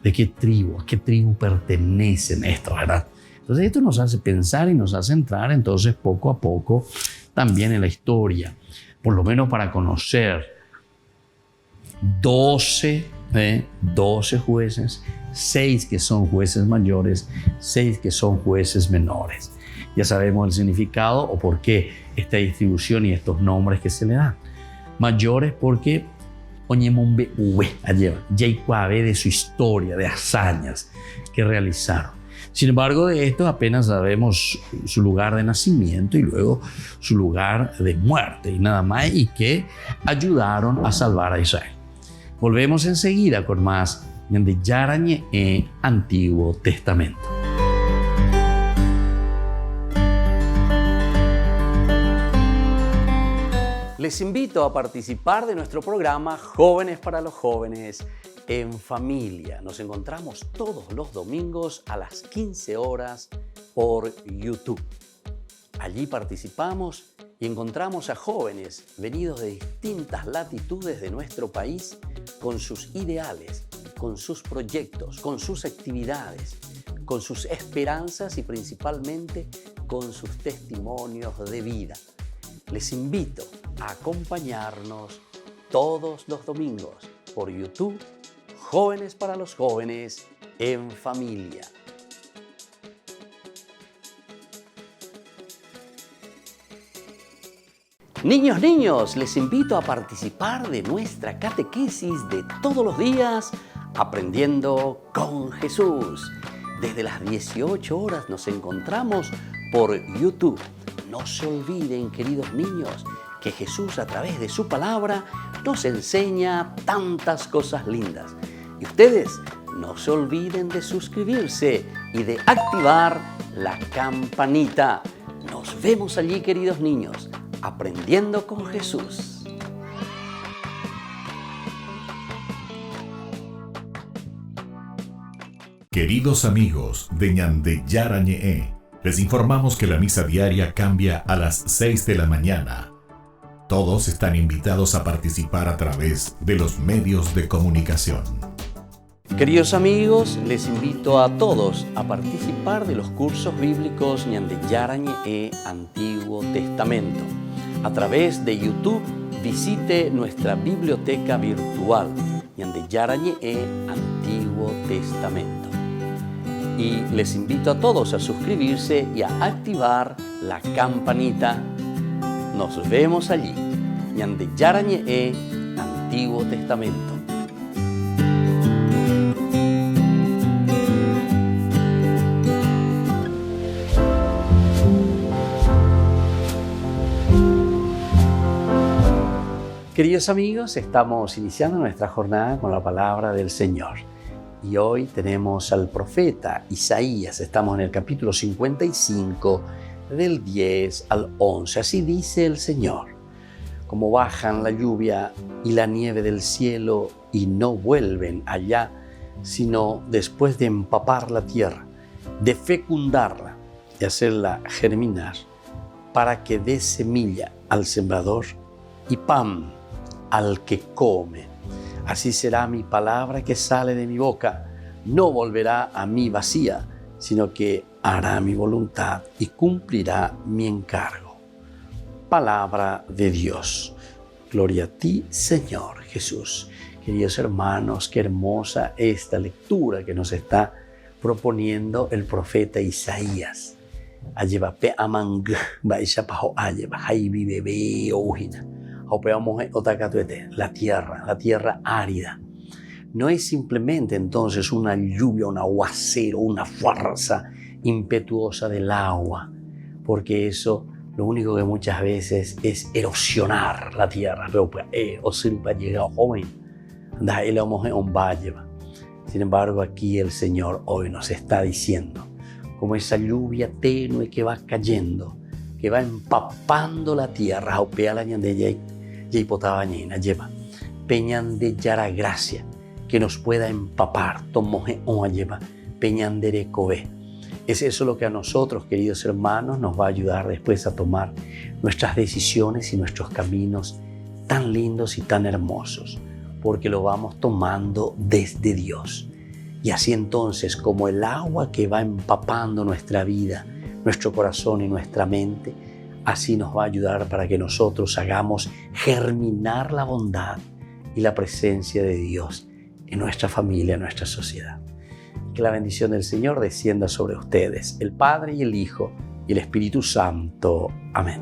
¿De qué tribu? ¿A qué tribu pertenecen estos, verdad? Entonces esto nos hace pensar y nos hace entrar entonces poco a poco también en la historia, por lo menos para conocer 12 jueces, 6 que son jueces mayores, 6 que son jueces menores. Ya sabemos el significado o por qué esta distribución y estos nombres que se le dan. Mayores porque de su historia, de hazañas que realizaron. Sin embargo, de esto apenas sabemos su lugar de nacimiento y luego su lugar de muerte y nada más, y que ayudaron a salvar a Israel. Volvemos enseguida con más de Yarañe en Antiguo Testamento. Les invito a participar de nuestro programa Jóvenes para los Jóvenes en Familia. Nos encontramos todos los domingos a las 15 horas por YouTube. Allí participamos y encontramos a jóvenes venidos de distintas latitudes de nuestro país con sus ideales, con sus proyectos, con sus actividades, con sus esperanzas y principalmente con sus testimonios de vida. Les invito a acompañarnos todos los domingos por YouTube, Jóvenes para los Jóvenes en Familia. Niños, les invito a participar de nuestra catequesis de todos los días, Aprendiendo con Jesús. Desde las 18 horas nos encontramos por YouTube. No se olviden, queridos niños, que Jesús a través de su palabra nos enseña tantas cosas lindas. Y ustedes no se olviden de suscribirse y de activar la campanita. Nos vemos allí, queridos niños, aprendiendo con Jesús. Queridos amigos de Ñande Yarañe, les informamos que la misa diaria cambia a las 6 de la mañana. Todos están invitados a participar a través de los medios de comunicación. Queridos amigos, les invito a todos a participar de los cursos bíblicos Ñande Yarañe Antiguo Testamento. A través de YouTube, visite nuestra biblioteca virtual Ñande Yarañe Antiguo Testamento. Y les invito a todos a suscribirse y a activar la campanita. Nos vemos allí, Ñande Yarañe Antiguo Testamento. Queridos amigos, estamos iniciando nuestra jornada con la palabra del Señor. Y hoy tenemos al profeta Isaías. Estamos en el capítulo 55, del 10 al 11. Así dice el Señor: como bajan la lluvia y la nieve del cielo y no vuelven allá, sino después de empapar la tierra, de fecundarla y hacerla germinar, para que dé semilla al sembrador y pan al que come. Así será mi palabra que sale de mi boca. No volverá a mí vacía, sino que hará mi voluntad y cumplirá mi encargo. Palabra de Dios. Gloria a ti, Señor Jesús. Queridos hermanos, qué hermosa esta lectura que nos está proponiendo el profeta Isaías. La tierra árida. No es simplemente entonces una lluvia, un aguacero, una fuerza impetuosa del agua, porque eso lo único que muchas veces es erosionar la tierra. Sin embargo, aquí el Señor hoy nos está diciendo, como esa lluvia tenue que va cayendo, que va empapando la tierra, peñan de yara gracia, que nos pueda empapar, es eso lo que a nosotros, queridos hermanos, nos va a ayudar después a tomar nuestras decisiones y nuestros caminos tan lindos y tan hermosos, porque lo vamos tomando desde Dios. Y así entonces, como el agua que va empapando nuestra vida, nuestro corazón y nuestra mente, así nos va a ayudar para que nosotros hagamos germinar la bondad y la presencia de Dios en nuestra familia, en nuestra sociedad. Que la bendición del Señor descienda sobre ustedes, el Padre y el Hijo y el Espíritu Santo. Amén.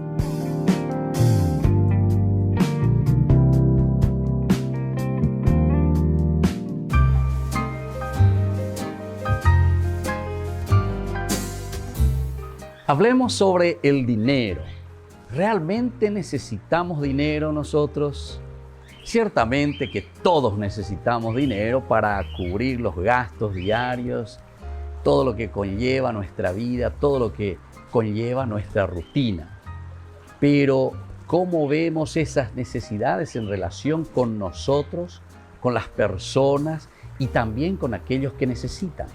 Hablemos sobre el dinero. ¿Realmente necesitamos dinero nosotros? Ciertamente que todos necesitamos dinero para cubrir los gastos diarios, todo lo que conlleva nuestra vida, todo lo que conlleva nuestra rutina. Pero, ¿cómo vemos esas necesidades en relación con nosotros, con las personas y también con aquellos que necesitan?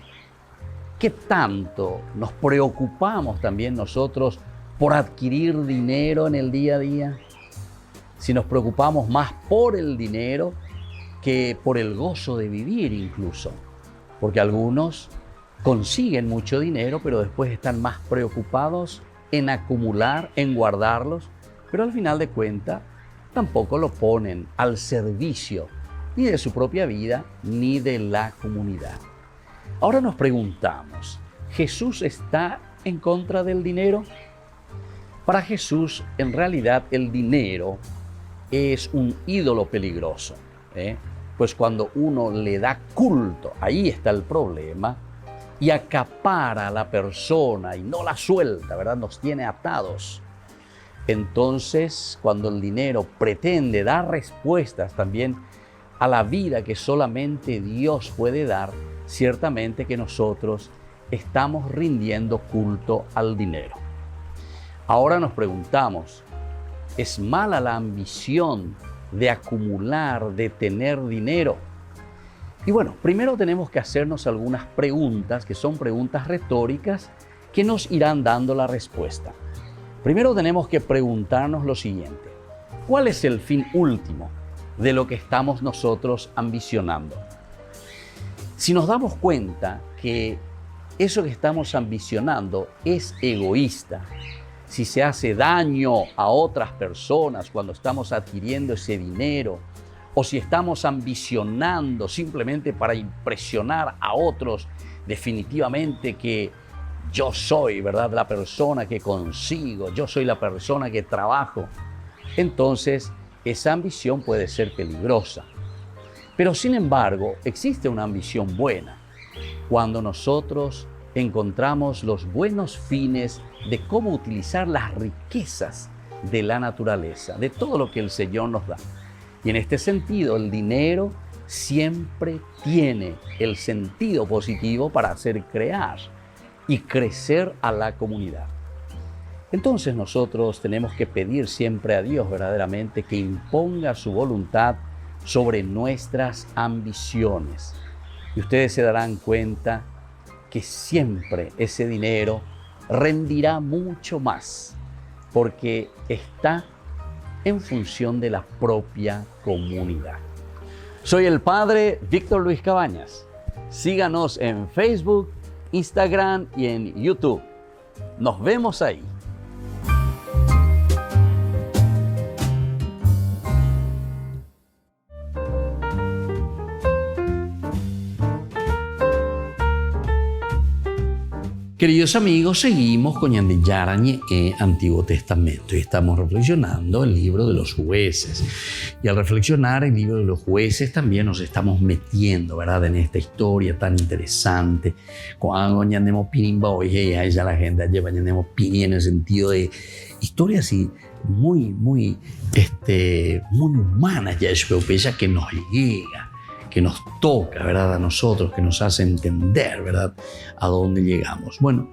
¿Qué tanto nos preocupamos también nosotros por adquirir dinero en el día a día? Si nos preocupamos más por el dinero que por el gozo de vivir incluso. Porque algunos consiguen mucho dinero, pero después están más preocupados en acumular, en guardarlos, pero al final de cuentas tampoco lo ponen al servicio ni de su propia vida ni de la comunidad. Ahora nos preguntamos, ¿Jesús está en contra del dinero? Para Jesús, en realidad, el dinero es un ídolo peligroso, pues cuando uno le da culto, ahí está el problema, y acapara a la persona y no la suelta, ¿verdad? Nos tiene atados. Entonces, cuando el dinero pretende dar respuestas también a la vida que solamente Dios puede dar, ciertamente que nosotros estamos rindiendo culto al dinero. Ahora nos preguntamos, ¿es mala la ambición de acumular, de tener dinero? Y bueno, primero tenemos que hacernos algunas preguntas, que son preguntas retóricas, que nos irán dando la respuesta. Primero tenemos que preguntarnos lo siguiente: ¿cuál es el fin último de lo que estamos nosotros ambicionando? Si nos damos cuenta que eso que estamos ambicionando es egoísta, si se hace daño a otras personas cuando estamos adquiriendo ese dinero, o si estamos ambicionando simplemente para impresionar a otros, definitivamente que yo soy, ¿verdad?, la persona que consigo, yo soy la persona que trabajo, entonces esa ambición puede ser peligrosa. Pero sin embargo, existe una ambición buena cuando nosotros encontramos los buenos fines de cómo utilizar las riquezas de la naturaleza, de todo lo que el Señor nos da. Y en este sentido, el dinero siempre tiene el sentido positivo para hacer crear y crecer a la comunidad. Entonces nosotros tenemos que pedir siempre a Dios verdaderamente que imponga su voluntad sobre nuestras ambiciones. Y ustedes se darán cuenta que siempre ese dinero rendirá mucho más, porque está en función de la propia comunidad. Soy el Padre Víctor Luis Cabañas. Síganos en Facebook, Instagram y en YouTube. Nos vemos ahí. Queridos amigos, seguimos con Ñande Yarañe Antiguo Testamento y estamos reflexionando el libro de los jueces. Y al reflexionar el libro de los jueces también nos estamos metiendo, ¿verdad?, en esta historia tan interesante. Cuando Ñandemo Pinimba hoy ella la gente lleva Ñandemo Pini en el sentido de historia así muy humanas, ya es que nos llega, que nos toca, ¿verdad?, a nosotros, que nos hace entender, ¿verdad?, a dónde llegamos. Bueno,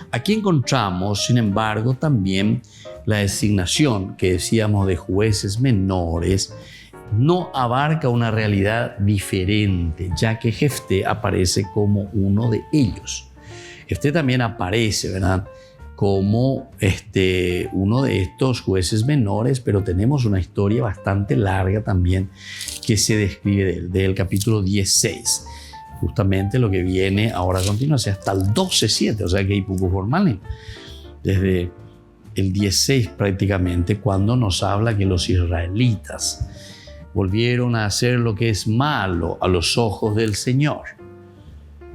aquí encontramos, sin embargo, también la designación que decíamos de jueces menores no abarca una realidad diferente, ya que Jefté aparece como uno de ellos. Jefté también aparece, ¿verdad?, como uno de estos jueces menores, pero tenemos una historia bastante larga también que se describe del capítulo 16. Justamente lo que viene ahora a continuación hasta el 12:7, o sea que hay poco formal, desde el 16 prácticamente, cuando nos habla que los israelitas volvieron a hacer lo que es malo a los ojos del Señor.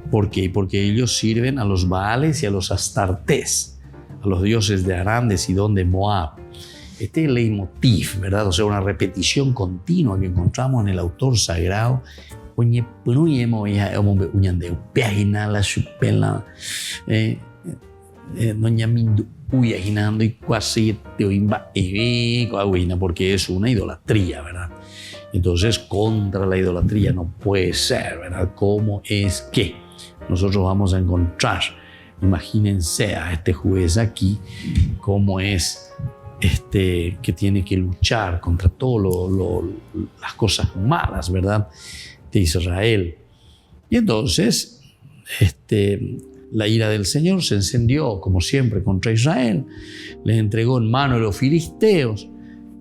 ¿Por qué? Porque ellos sirven a los Baales y a los Astartés, a los dioses de Aram, de Sidón, de Moab. Este es el leitmotiv, ¿verdad? O sea, una repetición continua que encontramos en el autor sagrado. Porque es una idolatría, ¿verdad? Entonces, contra la idolatría no puede ser, ¿verdad? ¿Cómo es que nosotros vamos a encontrar? Imagínense a este juez aquí, cómo es que tiene que luchar contra todas las cosas malas, ¿verdad?, de Israel. Y entonces, la ira del Señor se encendió, como siempre, contra Israel. Les entregó en mano de los filisteos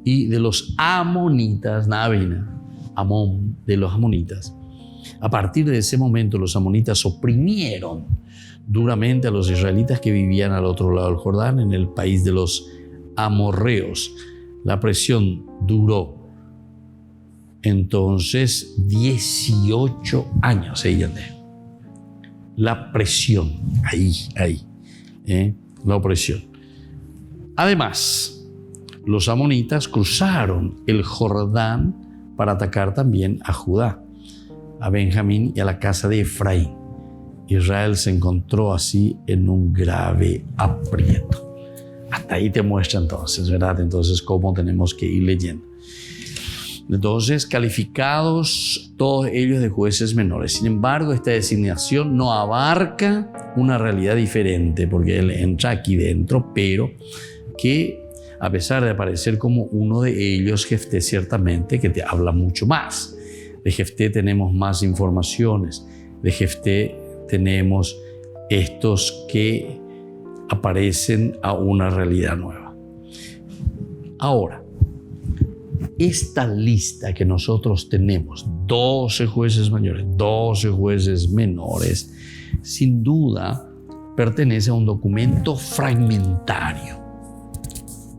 y de los amonitas, Amón, de los amonitas. A partir de ese momento, los amonitas oprimieron duramente a los israelitas que vivían al otro lado del Jordán, en el país de los amorreos. La presión duró entonces 18 años. La presión, la opresión. Además, los amonitas cruzaron el Jordán para atacar también a Judá, a Benjamín y a la casa de Efraín. Israel se encontró así en un grave aprieto. Hasta ahí te muestra entonces, ¿verdad? Entonces, cómo tenemos que ir leyendo. Entonces, calificados todos ellos de jueces menores. Sin embargo, esta designación no abarca una realidad diferente, porque él entra aquí dentro, pero que a pesar de aparecer como uno de ellos, Jefté ciertamente que te habla mucho más. De Jefté tenemos más informaciones. De Jefté tenemos estos que aparecen a una realidad nueva. Ahora, esta lista que nosotros tenemos, 12 jueces mayores, 12 jueces menores, sin duda pertenece a un documento fragmentario.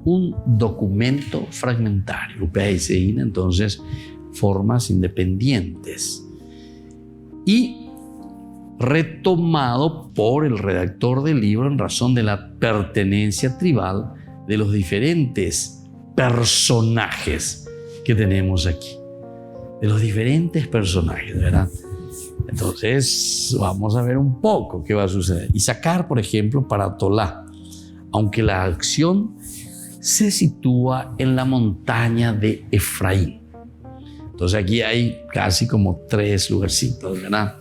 Un documento fragmentario, entonces formas independientes, y retomado por el redactor del libro en razón de la pertenencia tribal de los diferentes personajes que tenemos aquí, de los diferentes personajes, ¿verdad? Entonces vamos a ver un poco qué va a suceder. Isaacar, por ejemplo, para Tolá, aunque la acción se sitúa en la montaña de Efraín. Entonces aquí hay casi como 3 lugarcitos, ¿verdad?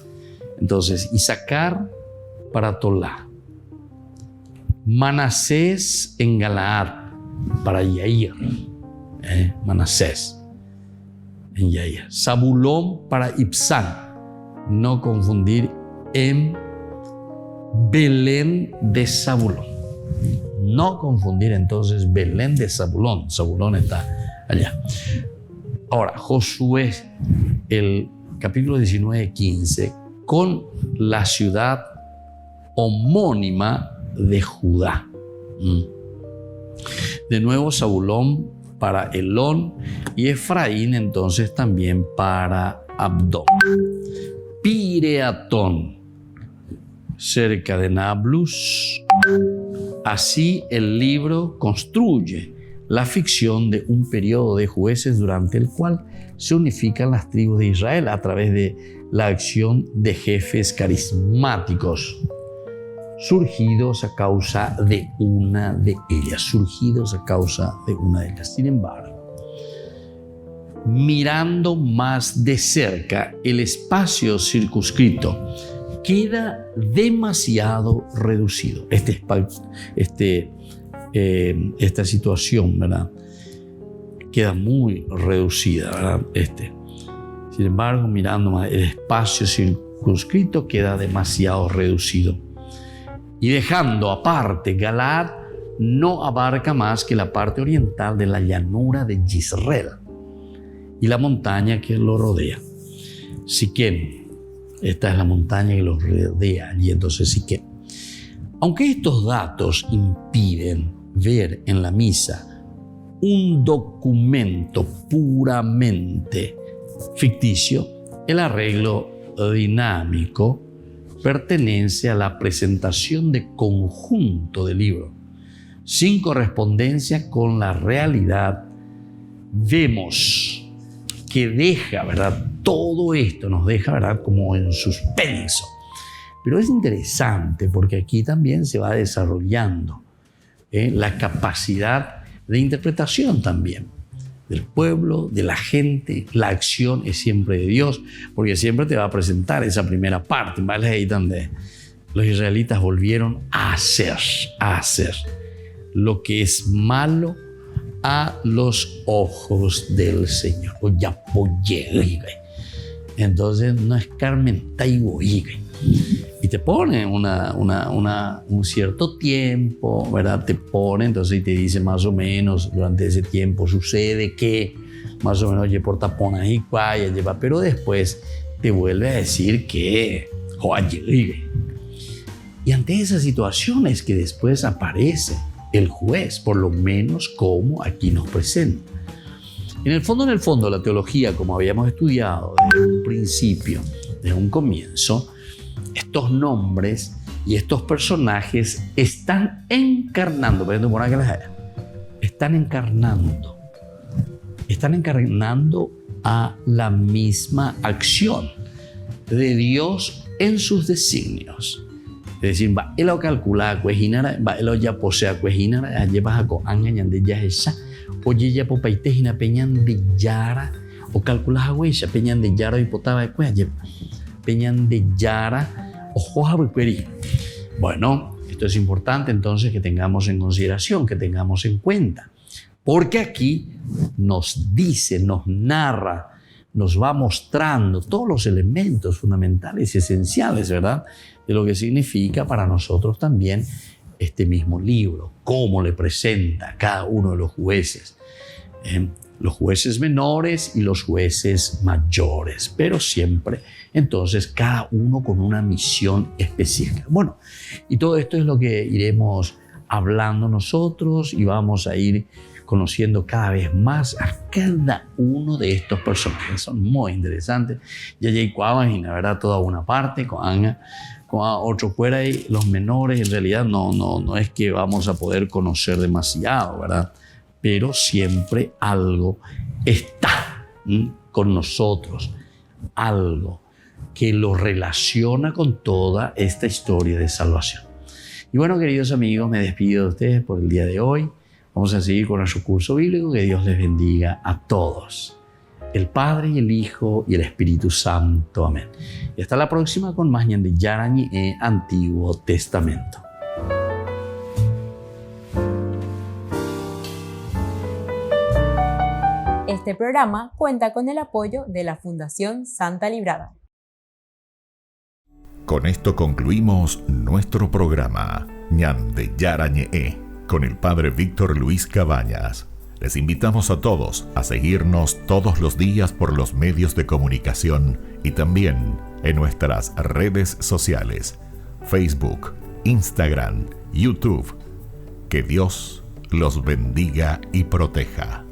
Entonces, Isaacar para Tolá, Manasés en Galaad para Yair, Manasés en Yair, Zabulón para Ibsán, no confundir, en Belén de Zabulón. No confundir entonces Belén de Zabulón. Zabulón está allá. Ahora, Josué, el capítulo 19-15, con la ciudad homónima de Judá. De nuevo, Zabulón para Elón y Efraín entonces también para Abdón. Pireatón, cerca de Nablus. Así el libro construye la ficción de un periodo de jueces durante el cual se unifican las tribus de Israel a través de la acción de jefes carismáticos, surgidos a causa de una de ellas. Sin embargo, mirando más de cerca, el espacio circunscrito queda demasiado reducido. Esta situación, ¿verdad?, queda muy reducida, ¿verdad? Sin embargo, mirando más, el espacio circunscrito queda demasiado reducido. Y dejando aparte Galaad, no abarca más que la parte oriental de la llanura de Yisrael y la montaña que lo rodea. Siquem, esta es la montaña que lo rodea, y entonces Siquem. Aunque estos datos impiden ver en la misa un documento puramente ficticio, el arreglo dinámico pertenece a la presentación de conjunto del libro, sin correspondencia con la realidad. Vemos que deja, ¿verdad? Todo esto nos deja, ¿verdad?, como en suspenso. Pero es interesante porque aquí también se va desarrollando la capacidad de interpretación también del pueblo, de la gente. La acción es siempre de Dios, porque siempre te va a presentar esa primera parte, ¿vale? Ahí donde los israelitas volvieron a hacer lo que es malo a los ojos del Señor. Entonces no es Carmen Taiboigue. Y te pone un cierto tiempo, ¿verdad? Te pone, entonces, y te dice más o menos durante ese tiempo sucede que más o menos oye por taponas y cuaya lleva, pero después te vuelve a decir que y ante esas situaciones que después aparece el juez, por lo menos como aquí nos presenta. En el fondo, la teología, como habíamos estudiado desde un principio, desde un comienzo, estos nombres y estos personajes están encarnando a la misma acción de Dios en sus designios. Es decir, va él a calcular, va él ya posea, lleva a coanga de ya esa, oye ya popaitejina peñan de yara, o calculas a huella, peñan de yara y potaba de cuella, peñan de yara o joja bequerí. Bueno, esto es importante entonces que tengamos en consideración, que tengamos en cuenta, porque aquí nos dice, nos narra, nos va mostrando todos los elementos fundamentales y esenciales, ¿verdad?, de lo que significa para nosotros también este mismo libro, cómo le presenta a cada uno de los jueces. Los jueces menores y los jueces mayores, pero siempre entonces cada uno con una misión específica. Bueno, y todo esto es lo que iremos hablando nosotros y vamos a ir conociendo cada vez más a cada uno de estos personajes. Son muy interesantes. Ya hay cuavas y la verdad toda una parte con Ana, con otro fuera y los menores en realidad no es que vamos a poder conocer demasiado, ¿verdad? Pero siempre algo está con nosotros, algo que lo relaciona con toda esta historia de salvación. Y bueno, queridos amigos, me despido de ustedes por el día de hoy. Vamos a seguir con nuestro curso bíblico. Que Dios les bendiga a todos. El Padre y el Hijo y el Espíritu Santo. Amén. Y hasta la próxima con más ñande yarañi Antiguo Testamento. Este programa cuenta con el apoyo de la Fundación Santa Librada. Con esto concluimos nuestro programa ñande yarañe con el Padre Víctor Luis Cabañas. Les invitamos a todos a seguirnos todos los días por los medios de comunicación y también en nuestras redes sociales, Facebook, Instagram, YouTube. Que Dios los bendiga y proteja.